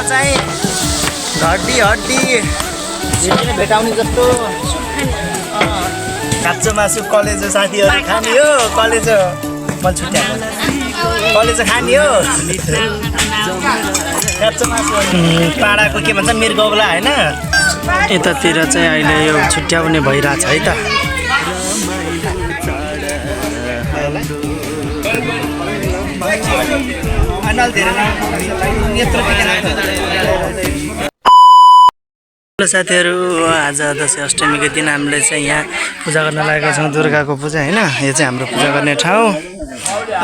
चाहिँ हड्डी हड्डी भेटाउने जस्तो काँचो मासु कलेजो साथीहरू खाने हो कलेजो मैले छुट्याएको कलेजो खाने हो काँचो मासु पाडाको के भन्छ मृगौला होइन यतातिर चाहिँ अहिले यो छुट्याउने भइरहेछ है त साथीहरू आज दसैँ अष्टमीको दिन हामीले चाहिँ यहाँ पूजा गर्न लागेका छौँ दुर्गाको पूजा होइन यो चाहिँ हाम्रो पूजा गर्ने ठाउँ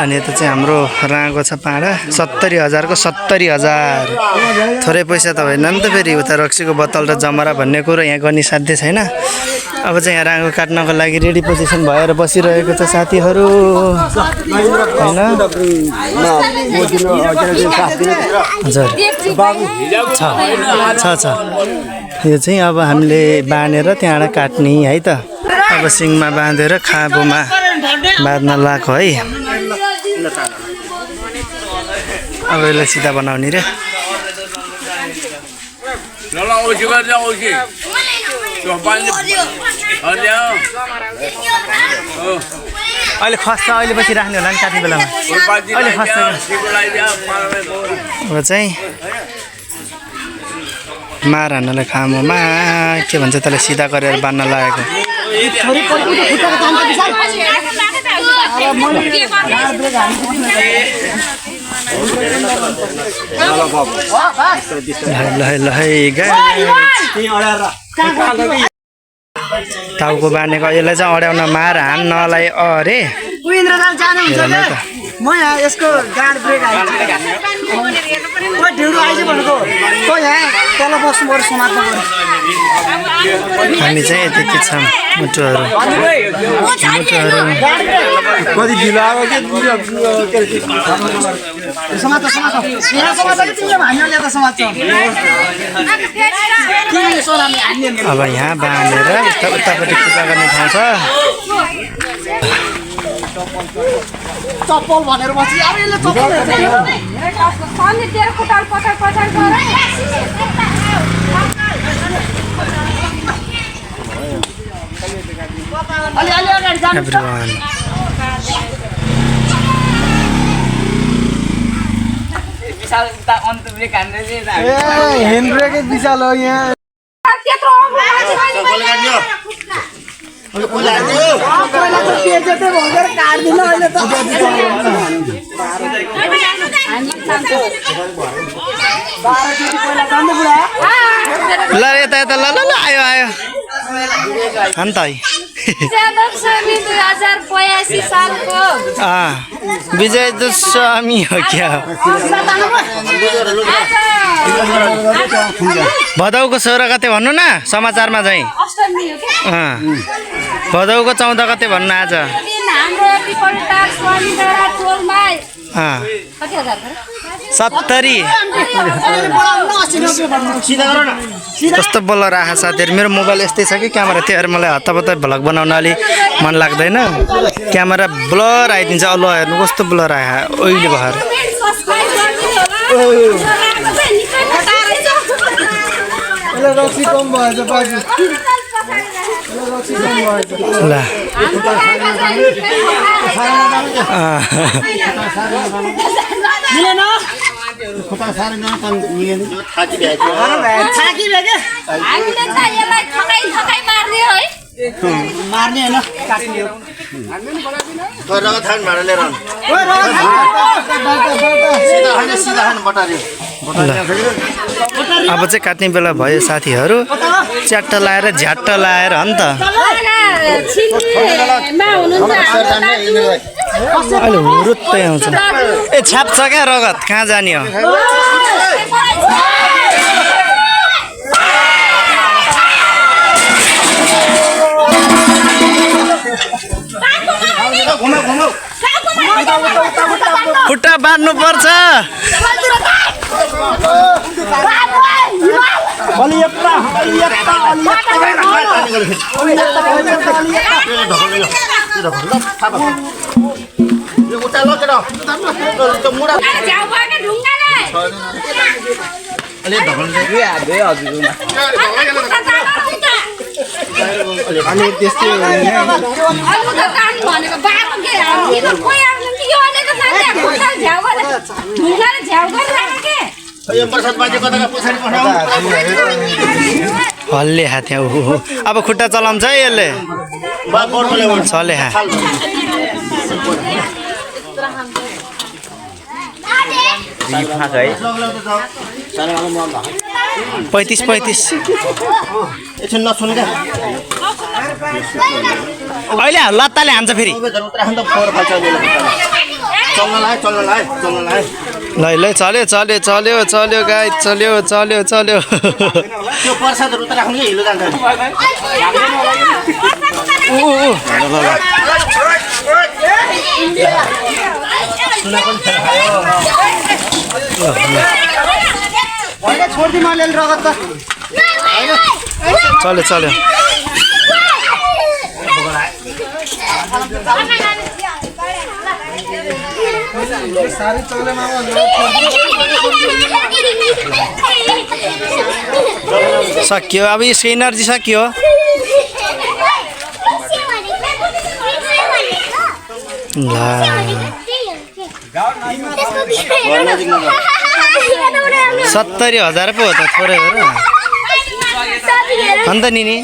अनि यता चाहिँ हाम्रो राँगो छ पाडा 70,000 को 70,000 थोरै पैसा त होइन नि त फेरि उता रक्सीको बोतल र जमरा भन्ने कुरो यहाँ गर्ने साध्य छैन अब चाहिँ यहाँ राँगो काट्नको लागि रेडी पोजिसन भएर बसिरहेको छ साथीहरू होइन छ यो चाहिँ अब हामीले बाँधेर त्यहाँबाट काट्ने है त अब सिङमा बाँधेर खाबोमा बाँध्न लाग्यो है अब यसलाई सिधा बनाउने रे अहिले खस्छ अहिले पछि राख्ने होला नि काट्ने बेलामा अहिले खस्छ अब चाहिँ मार हान्नलाई खामोमा के भन्छ त्यसलाई सिधा गरेर बाँध्न लागेको टाउको बाँधेको यसलाई चाहिँ अड्याउन मार हान्नलाई अरे म यहाँ यसको गाड ब्रेक हामी चाहिँ यति छ मुटुहरू कति ढिलो अब यहाँ बाँधेर उतापट्टि पूजा गर्ने ठाउँ छ चप्पल भनेर बसी अब यसले चप्पल हैंड ब्रेक विशाल हो यहाँ ल यता यता ल ल आयो आयो अन्त है 2085 सालको विजयदशमी हो क्या भदौको 16 गते भन्नु न समाचारमा चाहिँ भदौको 14 गते भन्नु आज हाम्रो पिपलटार स्वामीडाँडा टोलमा 70 कस्तो बोलर आहा साथीहरू मेरो मोबाइल यस्तै छ कि क्यामेरा त्यही मलाई हत्तापत्त भ्लग बनाउन अलि मन लाग्दैन क्यामेरा ब्लर आइदिन्छ ल हेर्नु कस्तो ब्लर आयो ओइले भएर ल मार्ने हैन काट्ने अब चाहिँ काट्ने बेला भयो साथीहरू च्याट्ट लाएर झ्याट्ट लाएर हो नि त अहिले हुरुत्तै आउँछ ए छ्याप्छ क्या रगत कहाँ जाने हो खुट्टा बाँध्नु पर्छ अनि त्यस्तै हो नि हल्ले हाथ्या अब खुट्टा चलाउँछ है यसले चले हा 35 एकछिन नसुन क्या अहिले लत्ताले हान्छ फेरि ल चल्यो चल्यो चल्यो चल्यो गाई चल्यो चल्यो चल्यो त्यो प्रसादहरू त राख्नु हिलो जान्छ छोड्दिनु अलिअलि रगत त चल्यो चल्यो साह्रै चले सकियो अब यसको एनर्जी सकियो ल 70,000 पो हो त थोरै हो र अन्त निनी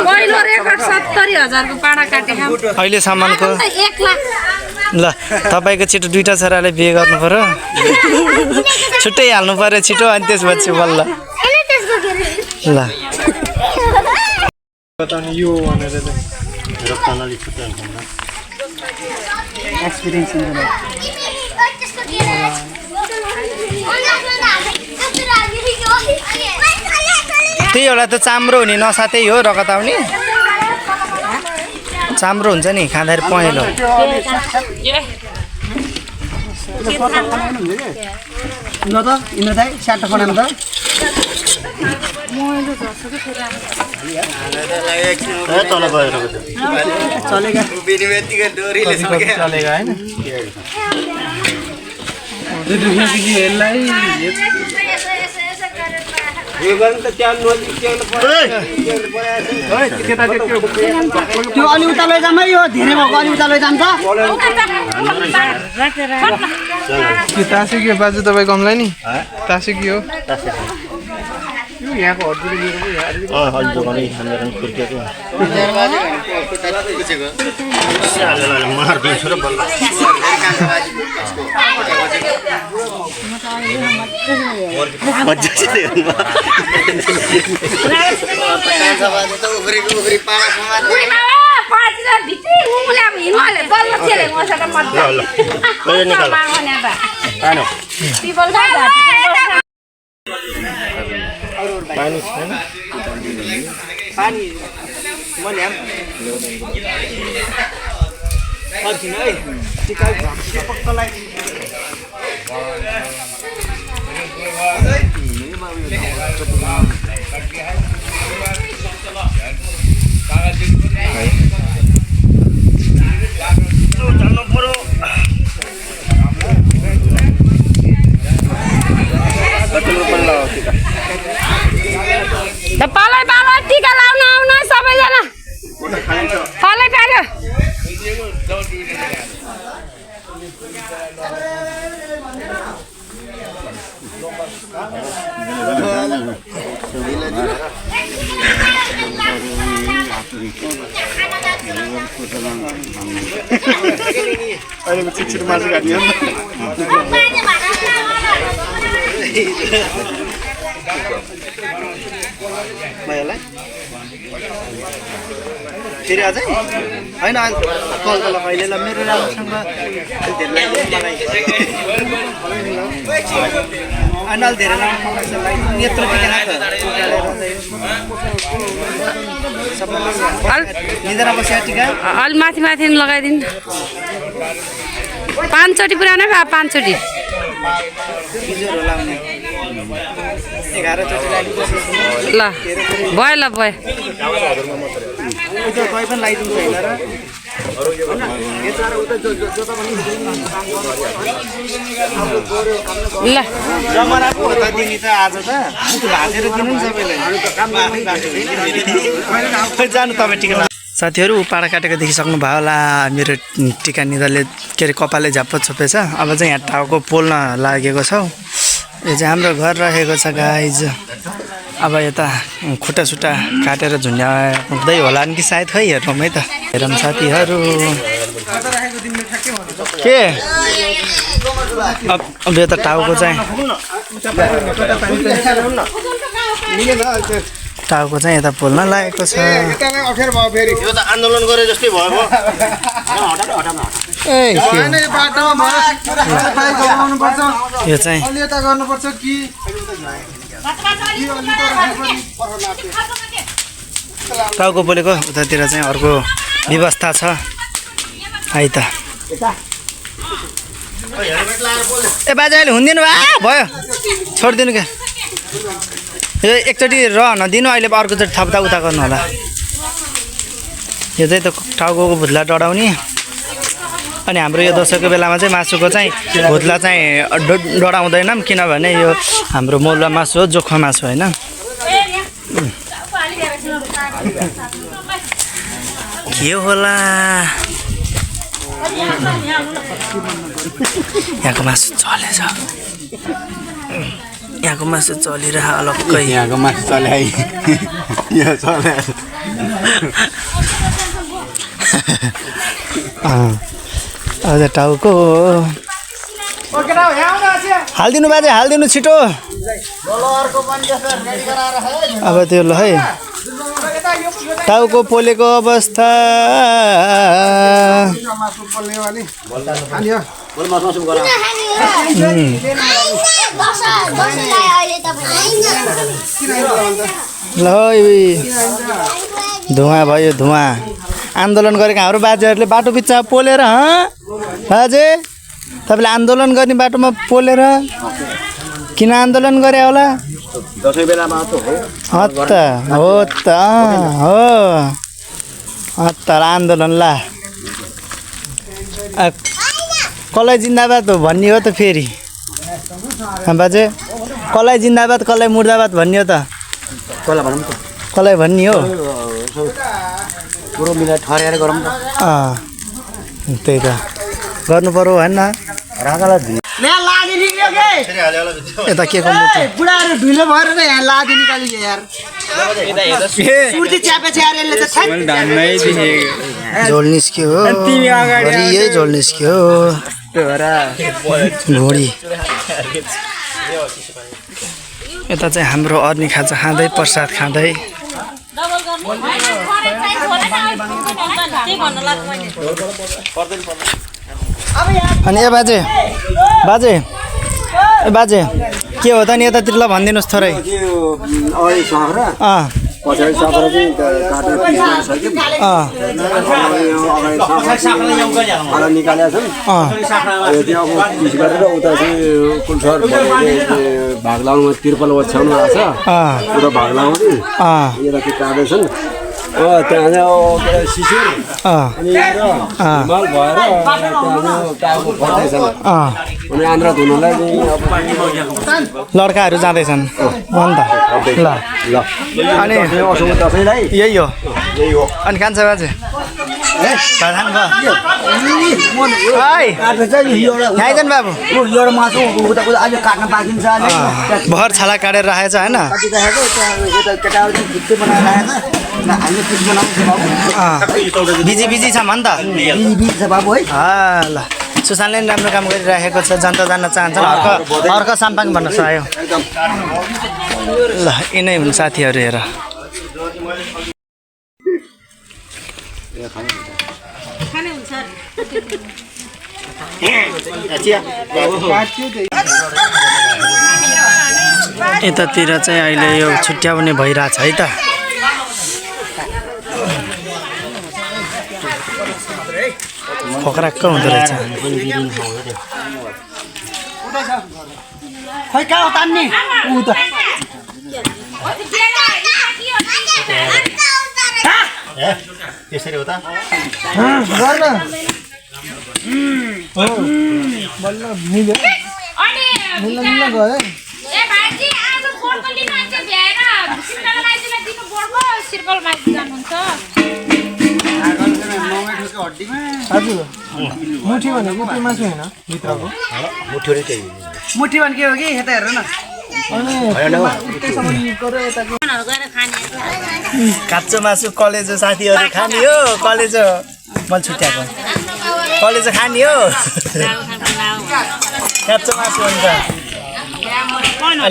पहिलो रेकर्ड 70,000 को पाडा काटेको अहिलेसम्मको 1 लाख ल तपाईँको छिटो दुईटा छोराले बिहे गर्नु पर्यो छुट्टै हाल्नु पर्यो छिटो अनि त्यसपछि बल्ल ल यो भनेर रक्तनाली छुट्टै हुन्छ एक्सपिरियन्स हुन्छ त्यही एउटा त चाम्रो हुने नसा त्यही हो रगत आउने चाम्रो हुन्छ नि खाँदाखेरि पहेँलो न त यिनीहरू दाइ स्याटो बनाउनु त तल गएर चलेगा चलेगा होइन त्यो अलि उता लैजाम है यो धेरै भएको अलि उता लैजाम त के तासे के बाजु तपाईँ कमलाई नि तासे के हो यहाँको पानी छैन पानी म ल्याम फर्किनु है टिकाउ पक्कलाई पालै पालै टिका लाउन आउन सबैजना पालै पाल्यो अहिले छिटो मासु काट्ने हो भइहाल्यो फेरि अझै होइन कल तल मैले ल मेरो राम्रोसँग धेरै मलाई अनि अलि धेरै नेत्र निन्द्रा बस्या टिका अलि माथि माथि लगाइदिनु 5 चोटि पुरानो भए 5 चोटि बिजोहरू लाउने 11 चोटि ल भयो ल भयो त्यो पनि लगाइदिन्छ होइन र ल जमराको हो त दिने त आज त भाजेर दिनु नि सबैलाई जानु तपाईँ टिका साथीहरू पाडा काटेको देखिसक्नु भयो होला मेरो टिका निधाले के अरे कपालले झ्याप्पो छोपेछ अब चाहिँ यहाँ टाउको पोल्न लागेको छौँ यो चाहिँ हाम्रो घर रहेको छ गाइज अब यता खुट्टा सुट्टा काटेर झुन्ड्याउँदै होला नि कि सायद खै हेरौँ है त हेरौँ साथीहरू के अब यता टाउको चाहिँ टाउको चाहिँ यता पोल्न लागेको छ यो त आन्दोलन गरे जस्तै भयो यो चाहिँ टाउको पोलेको उतातिर चाहिँ अर्को व्यवस्था छ है त ए बाजे अहिले हुँदैन भयो छोडिदिनु क्या यो एकचोटि नदिनु अहिले अर्कोचोटि थप्दा उता गर्नु होला यो चाहिँ त टाउको भुत्ला डढाउने अनि हाम्रो यो दसैँको बेलामा चाहिँ मासुको चाहिँ भुत्ला चाहिँ डढाउँदैनौँ किनभने यो हाम्रो मौला मासु हो जोखो मासु होइन के होला यहाँको मासु चलेछ यहाँको मासु चलिरह अलग्गै यहाँको मासु चले यो चले अझ टाउको हालिदिनु बाजे हालिदिनु छिटो अब त्यो ल है टाउको पोलेको अवस्था ल धुवा भयो धुवा आन्दोलन गरेको हाम्रो बाजेहरूले बाटो बिचमा पोलेर बाजे तपाईँले आन्दोलन गर्ने बाटोमा पोलेर किन आन्दोलन गरे होला दसैँ बेलामा त हो त आन्दोलन ला कसलाई जिन्दाबाद हो भन्ने हो त फेरि बाजे कसलाई जिन्दाबाद कसलाई मुर्दाबाद भन्ने हो त कसलाई भनौँ त कसलाई भन्ने हो पुरो मिलाएर ठहरेर गरौँ त त्यही त गर्नु पर्यो होइन राजालाई यता के को मुटु बुढाहरू ढुलो भएर त यहाँ लादी निकालियो यार झोल निस्क्यो हो यही झोल निस्क्यो घोडी यता चाहिँ हाम्रो अर्नी खाजा खाँदै प्रसाद खाँदै अनि ए बाजे बाजे ए बाजे के हो त नि यतातिर ल भनिदिनुहोस् थोरै पछाडि सकेर चाहिँ निकालेका छन् त्यो अब पिस गरेर उता चाहिँ कुलसर भाग लाउनुमा तिर्पल ओछ्याउनु आएको छ उता भाग लाउने यता त्यो काट्दैछन् त्यहाँ चाहिँ शिशिर अनि हिमाल भएर त्यहाँ टाउको फर्दैछन् अनि आन्द्रा धुनलाई लड्काहरू जाँदैछन् अन्त ल ल अनि दसैँलाई यही हो अनि खान्छ बाजे खाइजन बाबु एउटा मासु उता उता अहिले काट्न पाकिन्छ भर छाला काटेर राखेको छ होइन बिजी बिजी छ मन त बाबु है ल सुशान्तले पनि राम्रो काम गरिराखेको छ जनता जान्न चाहन्छन् अर्क साम्पाङ भन्न आयो ल यिनै हुन् साथीहरू हेर यतातिर चाहिँ अहिले यो छुट्याउने भइरहेछ है त फक्राक्क हुँदो रहेछ खै कहाँ हो तान्ने त्यसरी हो त गर्न हो बल्ल मिल्यो मिल्न गयो ए भाइजी आज बोर्डको लिनु आइन्छ भ्याएर सिर्कललाई दिनु बोर्डको सिर्कलमा जानुहुन्छ हजुर मुठी भनेको त्यो मासु होइन भित्रको मुठ्यो त्यही मुठी भने के हो कि यता हेर न काँचो मासु कलेजो साथीहरू खाने हो कलेजो मैले छुट्याएको कलेजो खाने हो काँचो मासु हुन्छ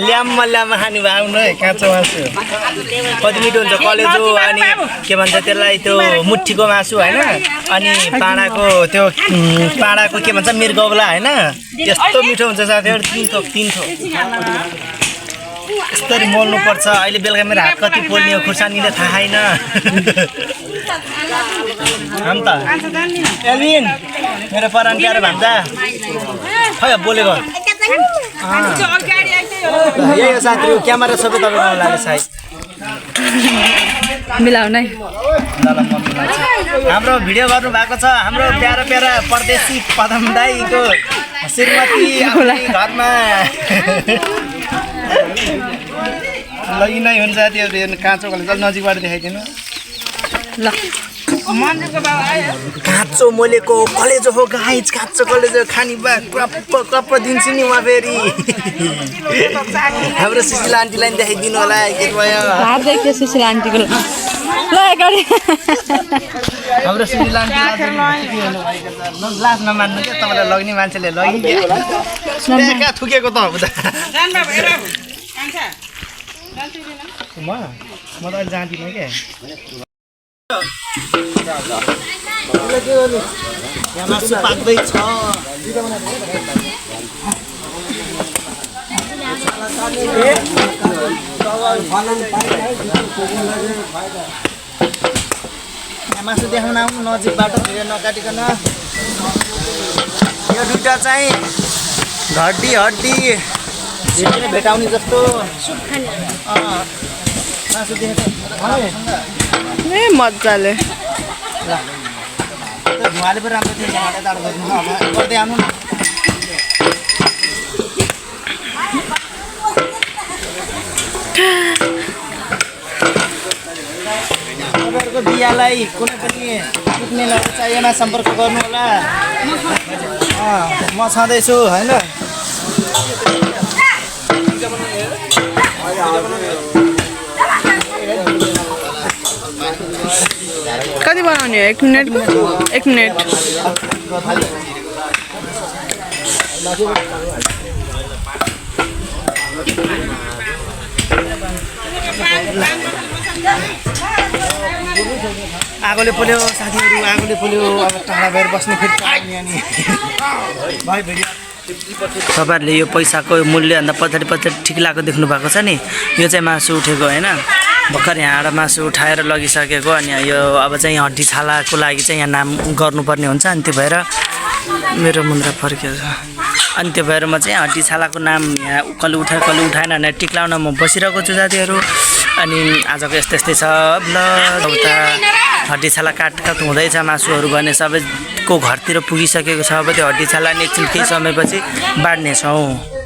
ल्याम्मा खाने भयो आउनु है काँचो मासु कति मिठो हुन्छ कलेजो अनि के भन्छ त्यसलाई त्यो मुठीको मासु होइन अनि पाडाको के भन्छ मिर्गौला होइन यस्तो मिठो हुन्छ साथीहरू तीन थोक यस्तरी मोल्नुपर्छ अहिले बेलुका मेरो हात कति पोल्ने हो खुर्सानीले थाहा छैन अन्त एल्विन मेरो परान प्यारो भन्दा खै बोलेको यही हो साथीहरू क्यामेरा सबै तपाईँको लाग्यो सायद मिलाउनै हाम्रो भिडियो गर्नु भएको छ हाम्रो प्यारा प्यारा परदेशी पदम दाईको श्रीमती घरमा लगी नै हुन्छ त्यो काँचो कलेजो नजिकबाट देखाइदिनु ल काँचो मोलेको कलेजो हो गाइज काँचो कलेजो खानी बा कप दिन्छु नि म फेरि हाम्रो सुशीला आन्टीलाई पनि देखाइदिनु होला के भयो हात देख्यो सुशीला आन्टीको ल अगाडि हाम्रो सुशीला आन्टी लाज नमान्नु क्या तपाईँलाई लग्ने मान्छेले लगिदियो थुकेको त हुँदा म त अहिले जाँदिनँ क्या यहाँ मासु पाक्दैछ यहाँ मासु देखाउन आउनु नजिकबाट भिडियो नकाटिकन यो दुइटा चाहिँ हड्डी भेटाउने जस्तो मासु देखेको ए मजाले धुवाले पनि राम्रो थियो टाढो गर्नु अब गर्दै आउनु न तपाईँहरूको बिहालाई कुनै पनि पुग्नेलाई चाहिएमा सम्पर्क गर्नु होला म छँदैछु होइन कति बनाउने हो 1 मिनेट 1 मिनेट आगोले पोल्यो साथीहरू आगोले पोल्यो अब टाढा भएर बस्नु फेरि अनि तपाईँहरूले यो पैसाको मूल्यभन्दा पछाडि ठिक लागेको देख्नु भएको छ नि यो चाहिँ मासु उठेको होइन भर्खर यहाँबाट मासु उठाएर लगिसकेको अनि यो अब चाहिँ हड्डी छालाको लागि चाहिँ यहाँ नाम गर्नुपर्ने हुन्छ अनि त्यो भएर मेरो मुन्द्रा फर्कियो छ अनि त्यो भएर म चाहिँ हड्डी छालाको नाम यहाँ कसले उठाएन भनेर टिक लाउन म बसिरहेको छु साथीहरू अनि आजको यस्तै छ ल उता हड्डी छाला काट हुँदैछ मासुहरू भने सबैको घरतिर पुगिसकेको छ अब त्यो हड्डी छाला एकछिन केही समयपछि बाँड्नेछौँ